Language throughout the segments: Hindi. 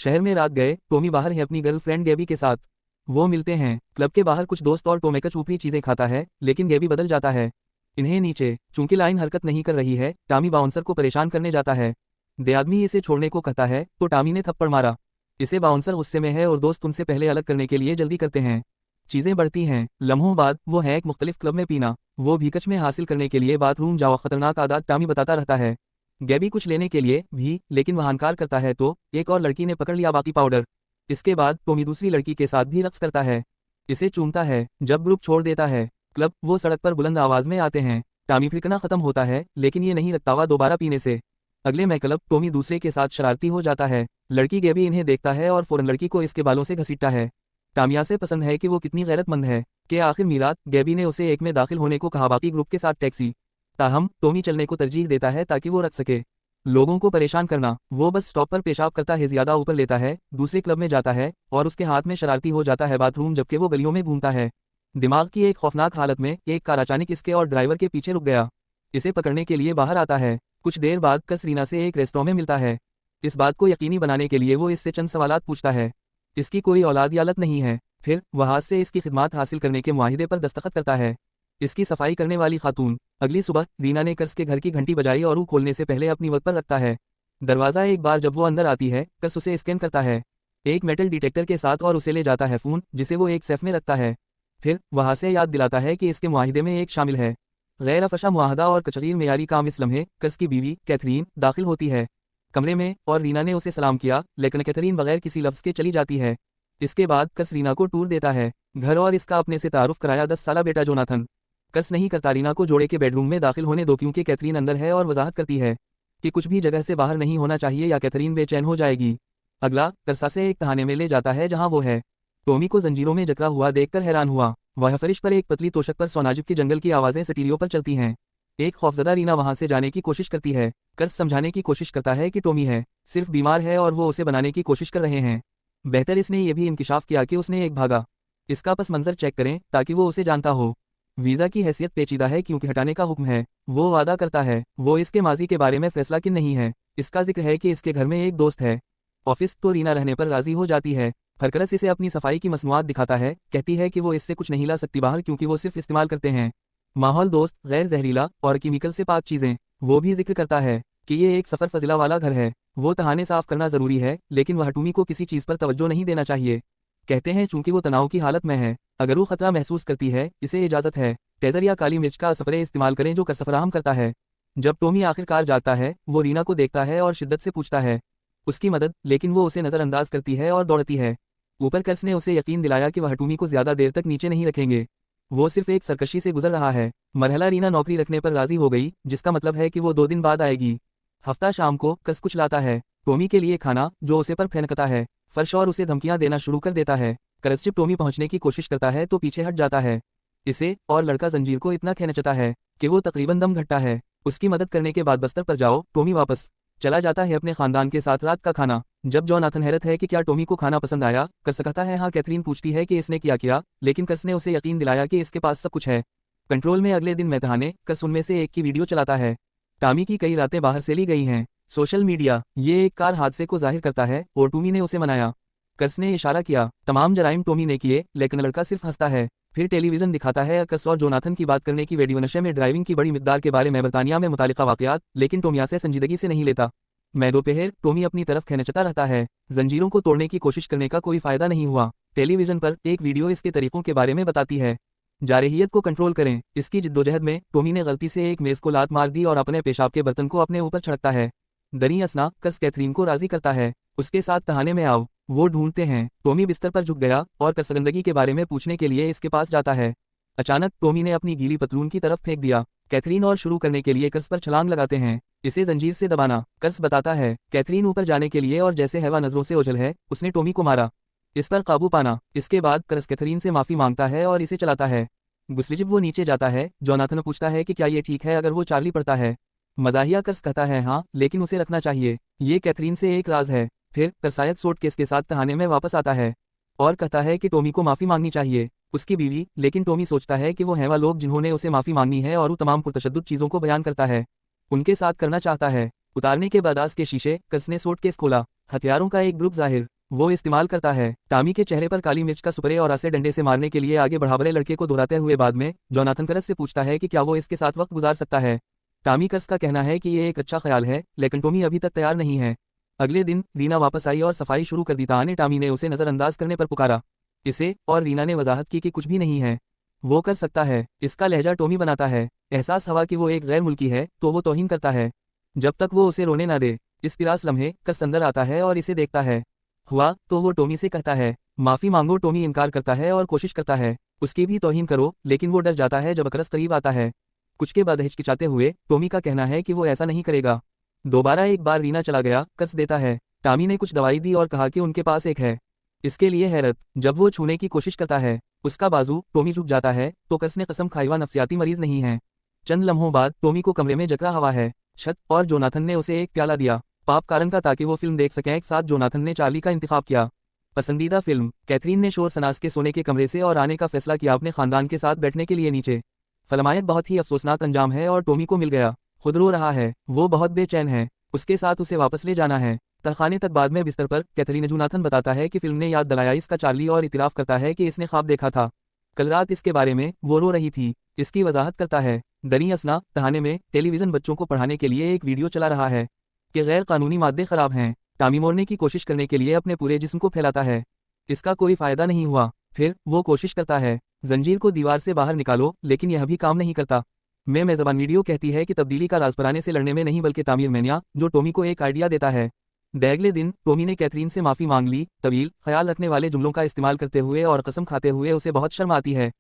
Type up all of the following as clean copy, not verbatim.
शहर में रात गए, टॉमी बाहर है अपनी गर्लफ्रेंड गैबी के साथ। वो मिलते हैं क्लब के बाहर कुछ दोस्त और टोमेकच ऊपरी चीजें खाता है, लेकिन गैबी बदल जाता है। इन्हें नीचे चूंकि लाइन हरकत नहीं कर रही है, टॉमी बाउंसर को परेशान करने जाता है। दे आदमी इसे छोड़ने को कहता है तो टॉमी ने थप्पड़ मारा। इसे बाउंसर गुस्से में है और दोस्त उनसे पहले अलग करने के लिए जल्दी करते हैं। चीजें बढ़ती हैं, लम्हों बाद वो है एक मुख्तलिफ क्लब में पीना। वो भीकच में हासिल करने के लिए बाथरूम जाओ, खतरनाक आदत टॉमी बताता रहता है। गैबी कुछ लेने के लिए भी, लेकिन वह इनकार करता है तो एक और लड़की ने पकड़ लिया बाकी पाउडर। इसके बाद टॉमी दूसरी लड़की के साथ भी रक्स करता है, इसे चूमता है। जब ग्रुप छोड़ देता है क्लब, वो सड़क पर बुलंद आवाज में आते हैं। टॉमी फिरकना खत्म होता है, लेकिन ये नहीं रखता हुआ दोबारा पीने से। अगले में क्लब टॉमी दूसरे के साथ शरारती हो जाता है। लड़की गैबी इन्हें देखता है और फौरन लड़की को इसके बालों से घसीटता है। टामिया से पसंद है कि वो कितनी गैरतमंद है कि आखिर मीरात गैबी ने उसे एक में दाखिल होने को कहा, बाकी ग्रुप के साथ टैक्सी। ताहम टॉमी चलने को तरजीह देता है ताकि वो रख सके। लोगों को परेशान करना, वो बस स्टॉप पर पेशाब करता है, ज्यादा ऊपर लेता है, दूसरे क्लब में जाता है और उसके हाथ में शरारती हो जाता है बाथरूम, जबकि वो गलियों में घूमता है। दिमाग की एक खौफनाक हालत में एक कार अचानक इसके और ड्राइवर के पीछे रुक गया। इसे पकड़ने के लिए बाहर आता है। कुछ देर बाद कस रीना से एक रेस्टोरेंट में मिलता है। इस बात को यकीनी बनाने के लिए वो इससे चंद सवालात पूछता है। इसकी कोई औलाद या लत नहीं है। फिर वह हाथ से इसकी खिदमत हासिल करने के मुआहिदे पर दस्तखत करता है। इसकी सफाई करने वाली खातून। अगली सुबह रीना ने कर्स के घर की घंटी बजाई और वो खोलने से पहले अपनी वक्त पर रखता है। दरवाज़ा एक बार जब वो अंदर आती है, कर्स उसे स्कैन करता है एक मेटल डिटेक्टर के साथ और उसे ले जाता है फ़ोन, जिसे वो एक सेफ में रखता है। फिर वहाँ से याद दिलाता है कि इसके मुआहिदे में एक शामिल है गैर अफशा मुआहदा और कचरीर मेयारी काम। इस लम्हे कर्स की बीवी कैथरीन दाखिल होती है कमरे में और रीना ने उसे सलाम किया, लेकिन कैथरीन बगैर किसी लफ्ज़ के चली जाती है। इसके बाद कर्स रीना को टूर देता है, घर और इसका अपने से तारुफ कराया 10 साला बेटा जोनाथन। कर्स नहीं करता रीना को जोड़े के बेडरूम में दाखिल होने दो, क्योंकि कैथरीन अंदर है और वजाहत करती है कि कुछ भी जगह से बाहर नहीं होना चाहिए या कैथरीन बेचैन हो जाएगी। अगला कर्सा से एक तहाने में ले जाता है जहां वो है। टॉमी को जंजीरों में जकड़ा हुआ देखकर हैरान हुआ। वह फरिश पर एक पतली तोशक पर सोनाजिब की जंगल की आवाज़ें स्टीरियो पर चलती हैं। एक खौफजदा रीना वहां से जाने की कोशिश करती है। कर्स समझाने की कोशिश करता है कि टॉमी है सिर्फ बीमार है और वो उसे बनाने की कोशिश कर रहे हैं। बेहतर इसने ये भी इंकिशाफ किया कि उसने एक भागा। इसका पस मंजर चेक करें ताकि वो उसे जानता हो। वीज़ा की हैसियत पेचीदा है क्योंकि हटाने का हुक्म है। वो वादा करता है वो इसके माजी के बारे में फैसला कि नहीं है। इसका जिक्र है कि इसके घर में एक दोस्त है। ऑफिस तो रीना रहने पर राजी हो जाती है। फरकरस इसे अपनी सफाई की मसनूआत दिखाता है, कहती है कि वो इससे कुछ नहीं ला सकती बाहर, क्योंकि वो सिर्फ इस्तेमाल करते हैं माहौल, दोस्त, गैर जहरीला और केमिकल से पाक चीज़ें। वो भी जिक्र करता है कि ये एक सफ़र फजिला वाला घर है। वो तहाने साफ करना ज़रूरी है, लेकिन वह टूमी को किसी चीज़ पर तवज्जो नहीं देना चाहिए। कहते हैं चूंकि वो तनाव की हालत में है, अगर वो खतरा महसूस करती है इसे इजाज़त है टेजर या काली मिर्च का स्प्रे इस्तेमाल करें जो कर फराहम करता है। जब टॉमी आखिरकार जागता है, वो रीना को देखता है और शिद्दत से पूछता है उसकी मदद, लेकिन वो उसे नज़रअंदाज करती है और दौड़ती है। ऊपर कर्स ने उसे यकीन दिलाया कि वह टॉमी को ज़्यादा देर तक नीचे नहीं रखेंगे। वो सिर्फ एक सरकशी से गुजर रहा है। मरहला रीना नौकरी रखने पर राजी हो गई, जिसका मतलब है कि वो 2 दिन बाद आएगी। हफ्ता शाम को कर्स कुछ लाता है टॉमी के लिए खाना, जो उसे पर फेंकता है फर्श और उसे धमकियां देना शुरू कर देता है। कर्स जब टॉमी पहुंचने की कोशिश करता है तो पीछे हट जाता है। इसे और लड़का जंजीर को इतना खींचता है कि वो तकरीबन दम घटता है। उसकी मदद करने के बाद बस्तर पर जाओ, टॉमी वापस चला जाता है अपने खानदान के साथ रात का खाना। जब जोनाथन हैरत है कि क्या टॉमी को खाना पसंद आया, कर्स कहता है हाँ। कैथरीन पूछती है कि इसने किया, लेकिन कर्स ने उसे यकीन दिलाया कि इसके पास सब कुछ है कंट्रोल में। अगले दिन मेहताने कर्स उनमें से एक की वीडियो चलाता है। टॉमी की कई रातें बाहर से ली गई हैं। सोशल मीडिया ये एक कार हादसे को जाहिर करता है और टॉमी ने उसे मनाया। कर्स ने इशारा किया तमाम जराइम टॉमी ने किए, लेकिन लड़का सिर्फ हंसता है। फिर टेलीविजन दिखाता है कर्स और जोनाथन की बात करने की वीडियो, नशे में ड्राइविंग की बड़ी मिकदार के बारे में, बरतानिया में मुतालिका वाकयात, लेकिन टॉमिया से संजीदगी से नहीं लेता। मैं दोपहर टॉमी अपनी तरफ खींचता रहता है। जंजीरों को तोड़ने की कोशिश करने का कोई फायदा नहीं हुआ। टेलीविजन पर एक वीडियो इसके तरीकों के बारे में बताती है। जारहियत को कंट्रोल करें। इसकी जिद्दोजहद में टॉमी ने गलती से एक मेज़ को लात मार दी और अपने पेशाब के बर्तन को अपने ऊपर छिड़कता है। दरी असना कर्स कैथरीन को राजी करता है उसके साथ तहाने में आओ। वो ढूंढते हैं। टॉमी बिस्तर पर झुक गया और कर्स गंदगी के बारे में पूछने के लिए इसके पास जाता है। अचानक टॉमी ने अपनी गीली पतलून की तरफ फेंक दिया। कैथरीन और शुरू करने के लिए कर्स पर छलांग लगाते हैं, इसे जंजीर से दबाना। कर्स बताता है कैथरीन ऊपर जाने के लिए और जैसे हवा नजरों से ओझल है, उसने टॉमी को मारा। इस पर काबू पाना। इसके बाद कर्स कैथरीन से माफी मांगता है और इसे चलाता है। गुस्से जब वो नीचे जाता है, जोनाथन पूछता है कि क्या ये ठीक है अगर वो चार्ली पढ़ता है। मजाहिया कर्स कहता है हाँ, लेकिन उसे रखना चाहिए, ये कैथरीन से एक राज है। फिर कर्सायक सूट केस के साथ तहाने में वापस आता है और कहता है कि टॉमी को माफी मांगनी चाहिए, उसकी बीवी। लेकिन टॉमी सोचता है कि वो हैवा लोग जिन्होंने उसे माफी मांगनी है और वो तमाम पुरतशद्दुद चीज़ों को बयान करता है उनके साथ करना चाहता है। उतारने के बाद आस के शीशे कर्स ने सूटकेस खोला। हथियारों का एक ग्रुप जाहिर वो इस्तेमाल करता है। टामी के चेहरे पर काली मिर्च का स्प्रे और आसे डंडे से मारने के लिए आगे बढ़ा बड़े लड़के को दोहराते हुए बाद में जोनाथन कर्स से पूछता है कि क्या वो इसके साथ वक्त गुजार सकता है। टामी कर्स का कहना है कि ये एक अच्छा ख्याल है, लेकिन टॉमी अभी तक तैयार नहीं है। अगले दिन रीना वापस आई और सफाई शुरू कर दी। ताहा ने टामी ने उसे नजरअंदाज करने पर पुकारा इसे, और रीना ने वजाहत की कि कुछ भी नहीं है, वो कर सकता है। इसका लहजा टॉमी बनाता है। एहसास हुआ कि वो एक गैर मुल्की है तो वो तौहीन करता है जब तक वो उसे रोने ना दे। इस पिरास लम्हे कर्स अंदर आता है और इसे देखता है। हुआ तो वो टॉमी से कहता है माफी मांगो। टॉमी इनकार करता है और कोशिश करता है उसकी भी तौहीन करो, लेकिन वो डर जाता है जब अकरस करीब आता है। कुछ के बाद हिचकिचाते हुए टॉमी का कहना है कि वो ऐसा नहीं करेगा। दोबारा एक बार रीना चला गया कर्स देता है। टामी ने कुछ दवाई दी और कहा कि उनके पास एक है। इसके लिए हैरत जब वो छूने की कोशिश करता है उसका बाजू टॉमी झुक जाता है तो कर्स ने कसम खाई वह नफ्सियाती मरीज नहीं है। चंद लम्हों बाद टॉमी को कमरे में जकरा हवा है छत और जोनाथन ने उसे एक प्याला दिया पाप कारण का ताकि वो फिल्म देख सकें। एक साथ जोनाथन ने चार्ली का इंतखाब किया पसंदीदा फिल्म। कैथरीन ने शोर सनास के सोने के कमरे से और आने का फैसला किया अपने खानदान के साथ बैठने के लिए नीचे। फलमायत बहुत ही अफसोसनाक अंजाम है और टॉमी को मिल गया। खुद रो रहा है, वो बहुत बेचैन है, उसके साथ उसे वापस ले जाना है। तहखाने तक बाद में बिस्तर पर कैथरीन जोनाथन बताता है कि फिल्म ने याद दिलाया इसका चार्ली और इतिराफ करता है कि इसने ख्वाब देखा था कल रात इसके बारे में। वो रो रही थी। इसकी वजाहत करता है दरी असना तहाने में टेलीविजन बच्चों को पढ़ाने के लिए एक वीडियो चला रहा है कि गैर कानूनी मादे खराब हैं। टामी मोड़ने की कोशिश करने के लिए अपने पूरे जिस्म को फैलाता है। इसका कोई फायदा नहीं हुआ। फिर वो कोशिश करता है जंजीर को दीवार से बाहर निकालो, लेकिन यह भी काम नहीं करता। मेज़बान वीडियो कहती है कि तब्दीली का राज पुराने से लड़ने में नहीं बल्कि तामीर मैनिया, जो टॉमी को एक आइडिया देता है। अगले दिन टॉमी ने कैथरीन से माफी मांग ली, तवील ख्याल रखने वाले जुमलों का इस्तेमाल करते हुए और कसम खाते हुए उसे बहुत शर्म आती है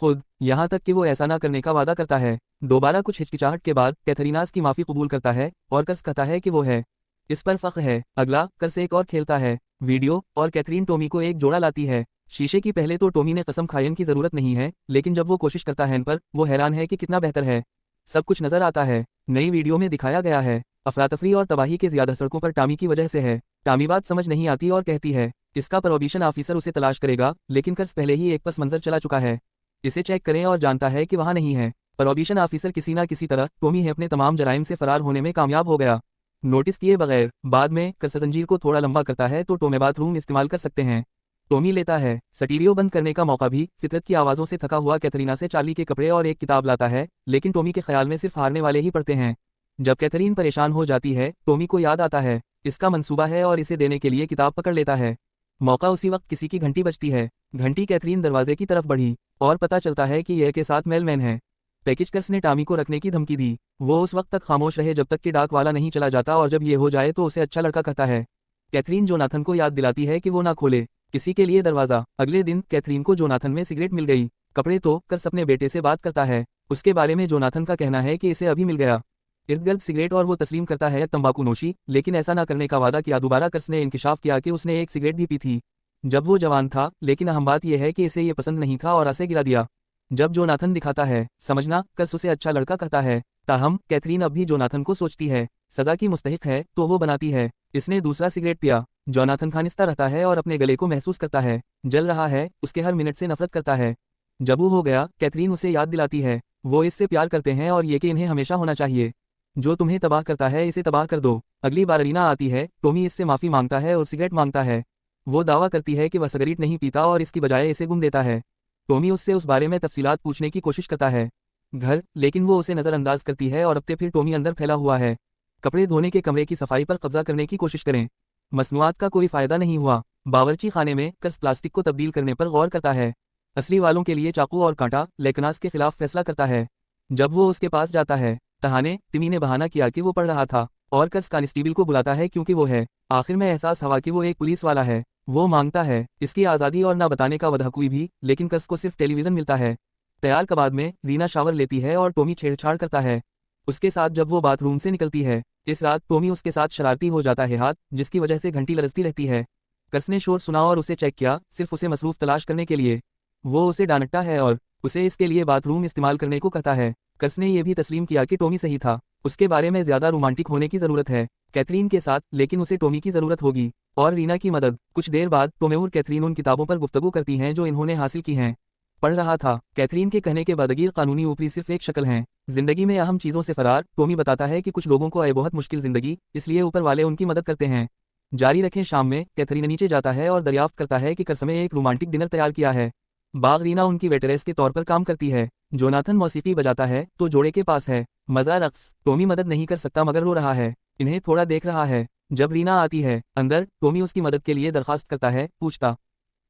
खुद, यहाँ तक कि वो ऐसा ना करने का वादा करता है। दोबारा कुछ हिचकिचाहट के बाद कैथरीनास की माफी कबूल करता है और कर्स कहता है कि वो है। इस पर फख्र है। अगला कर्स एक और खेलता है वीडियो और कैथरीन टॉमी को एक जोड़ा लाती है शीशे की। पहले तो टॉमी ने कसम खायन की जरूरत नहीं है, लेकिन जब वो कोशिश करता है इन पर, वो हैरान है कि कितना बेहतर है सब कुछ नजर आता है। नई वीडियो में दिखाया गया है अफरातफरी और तबाही के ज्यादा सड़कों पर टामी की वजह से है। टामी बात समझ नहीं आती और कहती है इसका प्रोहिबिशन ऑफिसर उसे तलाश करेगा, लेकिन कर्स पहले ही एक पस मंजर चला चुका है। इसे चेक करें और जानता है कि वहाँ नहीं है। प्रोहिबिशन ऑफिसर किसी ना किसी तरह टॉमी है अपने तमाम जराइम से फरार होने में कामयाब हो गया नोटिस किए बगैर। बाद में कर्स जंजीर को थोड़ा लंबा करता है तो टॉमी बाथरूम इस्तेमाल कर सकते हैं। टॉमी लेता है स्टीरियो बंद करने का मौका भी। फितरत की आवाज़ों से थका हुआ कैथरीना से चार्ली के कपड़े और एक किताब लाता है, लेकिन टॉमी के ख्याल में सिर्फ हारने वाले ही पढ़ते हैं। जब कैथरीन परेशान हो जाती है टॉमी को याद आता है इसका मंसूबा है और इसे देने के लिए किताब पकड़ लेता है। मौका उसी वक्त किसी की घंटी बजती है। घंटी कैथरीन दरवाजे की तरफ बढ़ी और पता चलता है कि यह के साथ मेलमैन है। पैकेज कर्स ने टामी को रखने की धमकी दी। वो उस वक्त तक खामोश रहे जब तक कि डाक वाला नहीं चला जाता, और जब ये हो जाए तो उसे अच्छा लड़का कहता है। कैथरीन जोनाथन को याद दिलाती है कि वो ना खोले किसी के लिए दरवाजा। अगले दिन कैथरीन को जोनाथन में सिगरेट मिल गई। कपड़े तो कर्स अपने बेटे से बात करता है। उसके बारे में जोनाथन का कहना है कि इसे अभी मिल गया इर्द गिर्द सिगरेट और वो तस्लीम करता है तंबाकू नोशी, लेकिन ऐसा ना करने का वादा किया। दोबारा कर्स ने इंकिशाफ किया कि उसने एक सिगरेट भी पी थी जब वो जवान था, लेकिन अहम बात यह है कि इसे ये पसंद नहीं था और आसे गिरा दिया। जब जोनाथन दिखाता है समझना, कर्स उसे अच्छा लड़का कहता है। ताहम कैथरीन अब भी जोनाथन को सोचती है सजा की मुस्तहिक है तो वो बनाती है। इसने दूसरा सिगरेट पिया। जोनाथन खानिस्ता रहता है और अपने गले को महसूस करता है जल रहा है। उसके हर मिनट से नफरत करता है। जब वो हो गया कैथरीन उसे याद दिलाती है वो इससे प्यार करते हैं और ये कि इन्हें हमेशा होना चाहिए। जो तुम्हें तबाह करता है इसे तबाह कर दो। अगली बार रीना आती है। टॉमी इससे माफी मांगता है और सिगरेट मांगता है। वो दावा करती है कि वह सिगरेट नहीं पीता और इसकी बजाय इसे गुम देता है। टॉमी उससे उस बारे में तफसीलात पूछने की कोशिश करता है घर, लेकिन वो उसे नजरअंदाज करती है और अब फिर टॉमी अंदर फैला हुआ है। कपड़े धोने के कमरे की सफाई पर कब्जा करने की कोशिश करें, मसनूआत का कोई फायदा नहीं हुआ। बावर्ची खाने में कर्स प्लास्टिक को तब्दील करने पर गौर करता है। असली वालों के लिए चाकू और कांटा, लेकनास के खिलाफ फैसला करता है। जब वो उसके पास जाता है तहाने तिमी ने बहाना किया कि वो पढ़ रहा था और कर्स कांस्टेबल को बुलाता है क्योंकि वो है। आखिर में एहसास हुआ कि वो एक पुलिस वाला है। वो मांगता है इसकी आज़ादी और ना बताने का वधा कोई भी, लेकिन कर्स को सिर्फ टेलीविजन मिलता है। तैयार कबाब में रीना शावर लेती है और टॉमी छेड़छाड़ करता है उसके साथ जब वो बाथरूम से निकलती है। इस रात टॉमी उसके साथ शरारती हो जाता है हाथ, जिसकी वजह से घंटी लरजती रहती है। कर्स ने शोर सुना और उसे चेक किया, सिर्फ उसे मसरूफ तलाश करने के लिए। वो उसे डांटता है और उसे इसके लिए बाथरूम इस्तेमाल करने को कहता है। कर्स ने यह भी तस्लीम किया कि टॉमी सही था। उसके बारे में ज्यादा रोमांटिक होने की जरूरत है कैथरीन के साथ, लेकिन उसे टॉमी की जरूरत होगी और रीना की मदद। कुछ देर बाद टॉमी और कैथरीन उन किताबों पर गुफ्तगू करती हैं जो इन्होंने हासिल की हैं। पढ़ रहा था। कैथरीन के कहने के बाद गैर कानूनी ऊपरी सिर्फ एक शक्ल हैं, जिंदगी में अहम चीजों से फरार। टॉमी बताता है कि कुछ लोगों को आए बहुत मुश्किल जिंदगी, इसलिए ऊपर वाले उनकी मदद करते हैं। जारी रखें। शाम में कैथरीन नीचे जाता है और दरियाफ्त करता है कि करस में एक रोमांटिक डिनर तैयार किया है। बाग रीना उनकी वेटरेस के तौर पर काम करती है। जोनाथन मौसीकी बजाता है तो जोड़े के पास है मजा रक्स। टॉमी मदद नहीं कर सकता मगर रो रहा है, इन्हें थोड़ा देख रहा है। जब रीना आती है अंदर, टॉमी उसकी मदद के लिए दरखास्त करता है, पूछता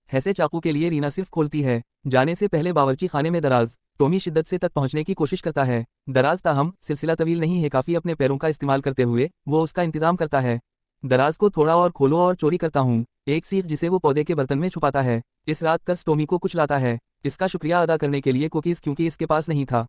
हैसे चाकू के लिए रीना सिर्फ खोलती है। जाने से पहले बावर्ची खाने में दराज। टॉमी शिद्दत से तक पहुंचने की कोशिश करता है। दराज ताहम सिलसिला तवील नहीं है, काफी अपने पैरों का इस्तेमाल करते हुए वो उसका इंतजाम करता है। दराज को थोड़ा और खोलो और चोरी करता हूँ, एक सीख जिसे वो पौधे के बर्तन में छुपाता है। इस रात कर्स टॉमी को कुछ लाता है, इसका शुक्रिया अदा करने के लिए कुकीज, क्योंकि इसके पास नहीं था।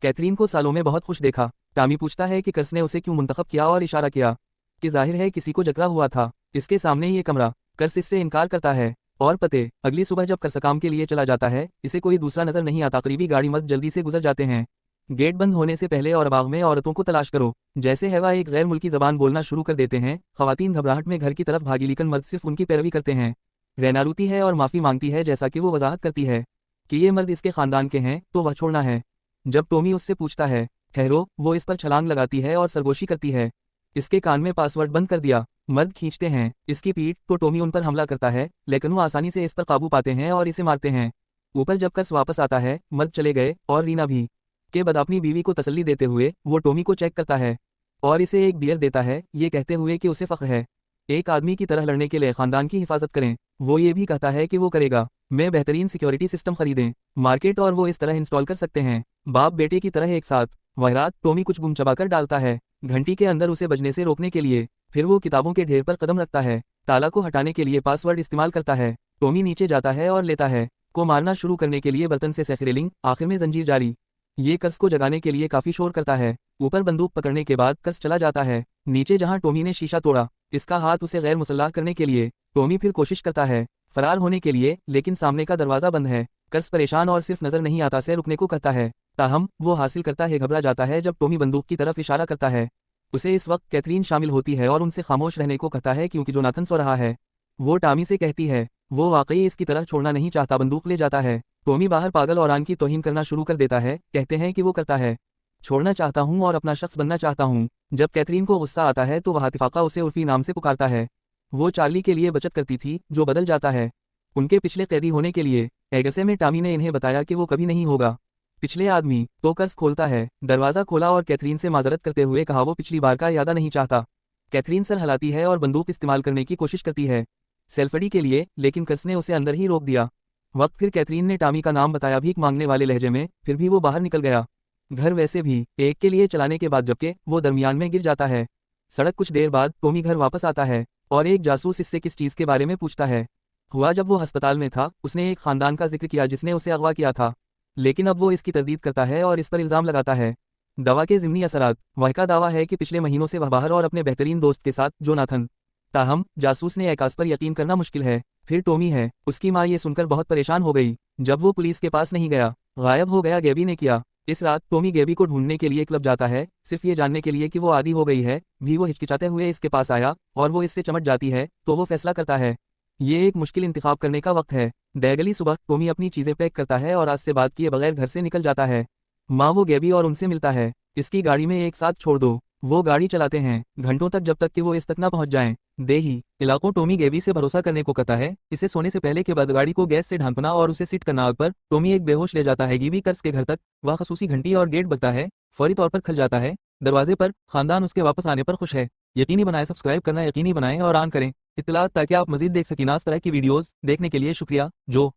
कैथरीन को सालों में बहुत खुश देखा। टॉमी पूछता है कि कर्स ने उसे क्यों मुंतखब किया और इशारा किया कि जाहिर है किसी को जकरा हुआ था। इसके सामने ये कमरा। कर्स इससे इनकार करता है और पते। अगली सुबह जब कर्स काम के लिए चला जाता है, इसे कोई दूसरा नजर नहीं आता। करीबी गाड़ी मर्द जल्दी से गुजर जाते हैं। गेट बंद होने से पहले और बाग में औरतों को तलाश करो। जैसे हैवा एक गैर मुल्की जबान बोलना शुरू कर देते हैं। खवातीन घबराहट में घर की तरफ भागी, लेकिन मर्द सिर्फ उनकी पैरवी करते हैं। रैना रोती है और माफी मांगती है, जैसा कि वो वजाहत करती है कि ये मर्द इसके खानदान के हैं तो वह छोड़ना है। जब टॉमी उससे पूछता है ठहरो, वो इस पर छलांग लगाती है और सरगोशी करती है। इसके कान में पासवर्ड बंद कर दिया। मर्द खींचते हैं इसकी पीठ तो टॉमी उन पर हमला करता है, लेकिन वो आसानी से इस पर काबू पाते हैं और इसे मारते हैं। ऊपर जब कर्स वापस आता है, मर्द चले गए और रीना भी। के बाद अपनी बीवी को तसल्ली देते हुए वो टॉमी को चेक करता है और इसे एक बियर देता है, ये कहते हुए कि उसे फख्र है एक आदमी की तरह लड़ने के लिए खानदान की हिफाजत करें। वो ये भी कहता है कि वो करेगा। मैं बेहतरीन सिक्योरिटी सिस्टम खरीदें मार्केट और वो इस तरह इंस्टॉल कर सकते हैं, बाप बेटे की तरह एक साथ। वह रात टॉमी कुछ गुम चबाकर डालता है घंटी के अंदर उसे बजने से रोकने के लिए। फिर वो किताबों के ढेर पर कदम रखता है, ताला को हटाने के लिए पासवर्ड इस्तेमाल करता है। टॉमी नीचे जाता है और लेता है को मारना शुरू करने के लिए बर्तन से सेखरेलिंग, आखिर में जंजीर जारी। ये कर्स को जगाने के लिए काफी शोर करता है। ऊपर बंदूक पकड़ने के बाद कर्स चला जाता है नीचे, जहां टॉमी ने शीशा तोड़ा। इसका हाथ उसे गैर मुसल्लाह करने के लिए। टॉमी फिर कोशिश करता है फरार होने के लिए, लेकिन सामने का दरवाजा बंद है। कर्स परेशान और सिर्फ नजर नहीं आता से रुकने को कहता है, ताहम वो हासिल करता है। घबरा जाता है जब टॉमी बंदूक की तरफ इशारा करता है। उसे इस वक्त कैथरीन शामिल होती है और उनसे खामोश रहने को कहता है, क्योंकि जोनाथन सो रहा है। वो टॉमी से कहती है वो वाकई इसकी तरह छोड़ना नहीं चाहता। बंदूक ले जाता है। टॉमी बाहर पागल और आन की तौहीन करना शुरू कर देता है। कहते हैं कि वो करता है छोड़ना चाहता हूँ और अपना शख्स बनना चाहता हूँ। जब कैथरीन को गुस्सा आता है तो वह इत्तेफाका उसे उर्फी नाम से पुकारता है। वो चार्ली के लिए बचत करती थी, जो बदल जाता है उनके पिछले कैदी होने के लिए। एगसे में टॉमी ने इन्हें बताया कि वो कभी नहीं होगा पिछले आदमी। तो कर्स खोलता है, दरवाजा खोला और कैथरीन से माजरत करते हुए कहा वो पिछली बार का यादा नहीं चाहता। कैथरीन सर हिलाती है और बंदूक इस्तेमाल करने की कोशिश करती है सेल्फडी के लिए, लेकिन कर्स ने उसे अंदर ही रोक दिया। वक्त फिर कैथरीन ने टॉमी का नाम बताया भीख मांगने वाले लहजे में, फिर भी वो बाहर निकल गया। घर वैसे भी एक के लिए चलाने के बाद जबकि वो दरमियान में गिर जाता है। सड़क। कुछ देर बाद टॉमी घर वापस आता है और एक जासूस इससे किस चीज के बारे में पूछता है। हुआ जब वो अस्पताल में था, उसने एक खानदान का जिक्र किया जिसने उसे अगवा किया था, लेकिन अब वो इसकी तरदीद करता है और इस पर इल्जाम लगाता है दवा के ज़िमनी असरात। वह का दावा है कि पिछले महीनों से वह बाहर और अपने बेहतरीन दोस्त के साथ जोनाथन। ताहम जासूस ने एकास पर यकीन करना मुश्किल है। फिर टॉमी है। उसकी माँ ये सुनकर बहुत परेशान हो गई। जब वो पुलिस के पास नहीं गया, गायब हो गया, गैबी ने किया। इस रात टॉमी गैबी को ढूंढने के लिए क्लब जाता है, सिर्फ ये जानने के लिए कि वो आदी हो गई है भी। वो हिचकिचाते हुए इसके पास आया और वो इससे चमट जाती है, तो वो फैसला करता है ये एक मुश्किल इंतखाब करने का वक्त है। दैगली सुबह टॉमी अपनी चीजें पैक करता है और आज से बात किए बगैर घर से निकल जाता है। माँ वो गैबी और उनसे मिलता है। इसकी गाड़ी में एक साथ छोड़ दो। वो गाड़ी चलाते हैं घंटों तक, जब तक कि वो इस तक ना पहुंच जाएं। देही इलाकों। टॉमी गैबी से भरोसा करने को कहता है, इसे सोने से पहले के बाद गाड़ी को गैस से ढांपना और उसे सीट करना। आग पर टॉमी एक बेहोश ले जाता है गैबी कर्स के घर तक। वह खसूसी घंटी और गेट बजता है, फौरी तौर पर खुल जाता है दरवाजे पर। खानदान उसके वापस आने पर खुश है। यकीनी बनाएं सब्सक्राइब करना यकीनी बनाएं और ऑन करें इत्तलात ताकि आप मजीद देख सकें। इस तरह की वीडियोस देखने के लिए शुक्रिया। जो